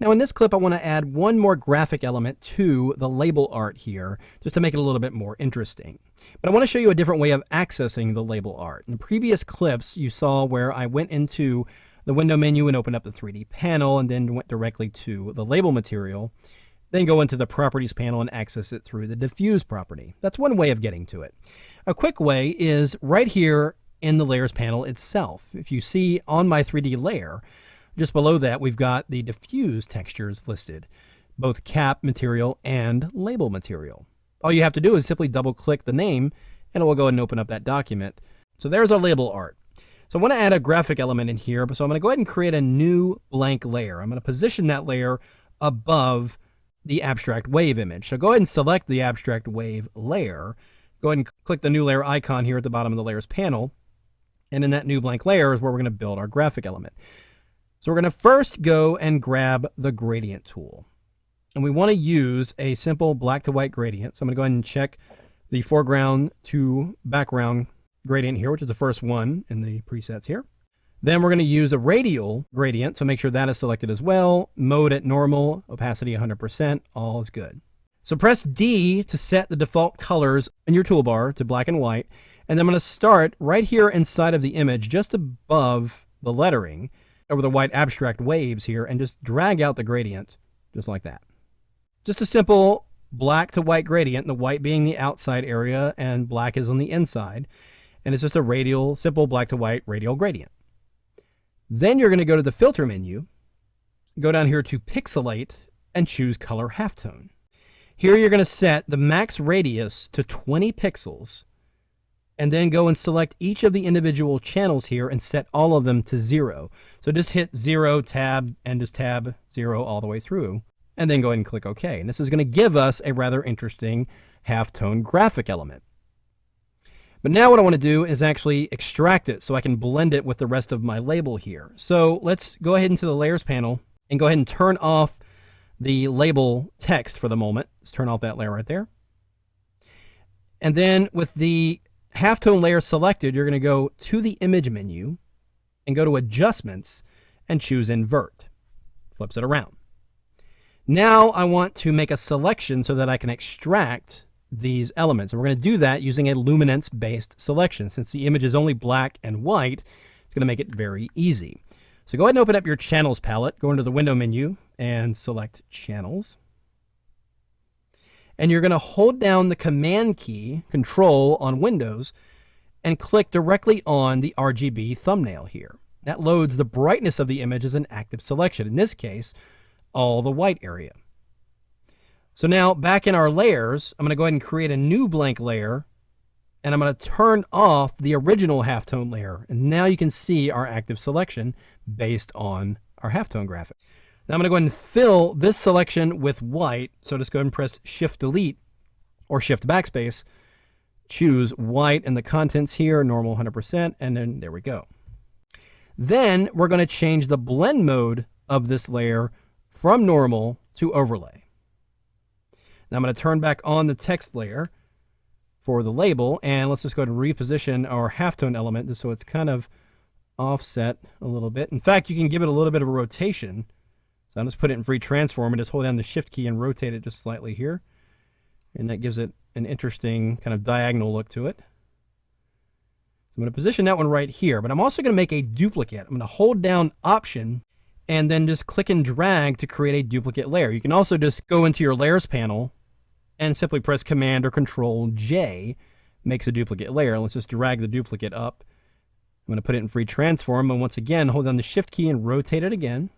Now in this clip, I want to add one more graphic element to the label art here, just to make it a little bit more interesting. But I want to show you a different way of accessing the label art. In previous clips, you saw where I went into the window menu and opened up the 3D panel and then went directly to the label material. Then go into the properties panel and access it through the diffuse property. That's one way of getting to it. A quick way is right here in the layers panel itself. If you see on my 3D layer, just below that, we've got the diffuse textures listed, both cap material and label material. All you have to do is simply double click the name and it will go ahead and open up that document. So there's our label art. So I want to add a graphic element in here, so I'm going to go ahead and create a new blank layer. I'm going to position that layer above the abstract wave image. So go ahead and select the abstract wave layer. Go ahead and click the new layer icon here at the bottom of the layers panel. And in that new blank layer is where we're going to build our graphic element. So we're going to first go and grab the gradient tool. And we want to use a simple black to white gradient. So I'm going to go ahead and check the foreground to background gradient here, which is the first one in the presets here. Then we're going to use a radial gradient, so make sure that is selected as well. Mode at normal, opacity 100%, all is good. So press D to set the default colors in your toolbar to black and white. And I'm going to start right here inside of the image, just above the lettering, over the white abstract waves here, and just drag out the gradient, just like that. Just a simple black to white gradient, the white being the outside area and black is on the inside. And it's just a radial, simple black to white radial gradient. Then you're going to go to the filter menu, go down here to pixelate, and choose color halftone. Here you're going to set the max radius to 20 pixels, and then go and select each of the individual channels here and set all of them to 0. So just hit 0, tab, and just tab 0 all the way through, and then go ahead and click OK. And this is going to give us a rather interesting halftone graphic element. But now what I want to do is actually extract it so I can blend it with the rest of my label here. So let's go ahead into the layers panel and go ahead and turn off the label text for the moment. Let's turn off that layer right there. And then with the halftone layer selected, you're going to go to the image menu and go to adjustments and choose invert. Flips it around. Now I want to make a selection so that I can extract these elements. And we're going to do that using a luminance based selection. Since the image is only black and white, it's going to make it very easy. So go ahead and open up your channels palette, go into the window menu and select channels. And you're going to hold down the command key, control on Windows, and click directly on the RGB thumbnail here. That loads the brightness of the image as an active selection. In this case, all the white area. So now back in our layers, I'm going to go ahead and create a new blank layer, and I'm going to turn off the original halftone layer. And now you can see our active selection based on our halftone graphic. Now I'm going to go ahead and fill this selection with white. So just go ahead and press Shift Delete or Shift Backspace. Choose white in the contents here, normal 100%, and then there we go. Then we're going to change the blend mode of this layer from normal to overlay. Now I'm going to turn back on the text layer for the label, and let's just go ahead and reposition our halftone element just so it's kind of offset a little bit. In fact, you can give it a little bit of a rotation. So I'll just put it in free transform and just hold down the shift key and rotate it just slightly here. And that gives it an interesting kind of diagonal look to it. So I'm going to position that one right here, but I'm also going to make a duplicate. I'm going to hold down Option and then just click and drag to create a duplicate layer. You can also just go into your layers panel and simply press Command or Control J, makes a duplicate layer. Let's just drag the duplicate up. I'm going to put it in free transform, and once again, hold down the shift key and rotate it again.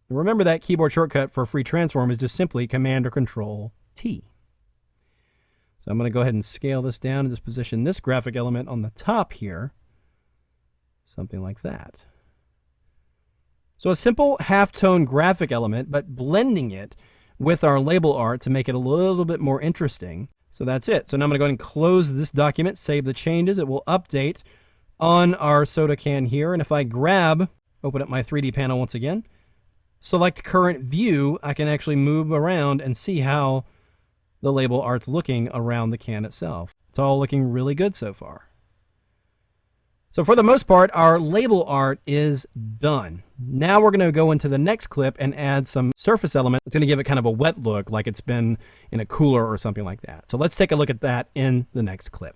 And remember that keyboard shortcut for free transform is just simply Command or Control T. So I'm going to go ahead and scale this down and just position this graphic element on the top here. Something like that. So a simple halftone graphic element, but blending it with our label art to make it a little bit more interesting. So that's it. So now I'm going to go ahead and close this document, save the changes. It will update on our soda can here. And if I open up my 3D panel once again, select current view, I can actually move around and see how the label art's looking around the can itself. It's all looking really good so far. So for the most part, our label art is done. Now we're going to go into the next clip and add some surface element. It's going to give it kind of a wet look, like it's been in a cooler or something like that. So let's take a look at that in the next clip.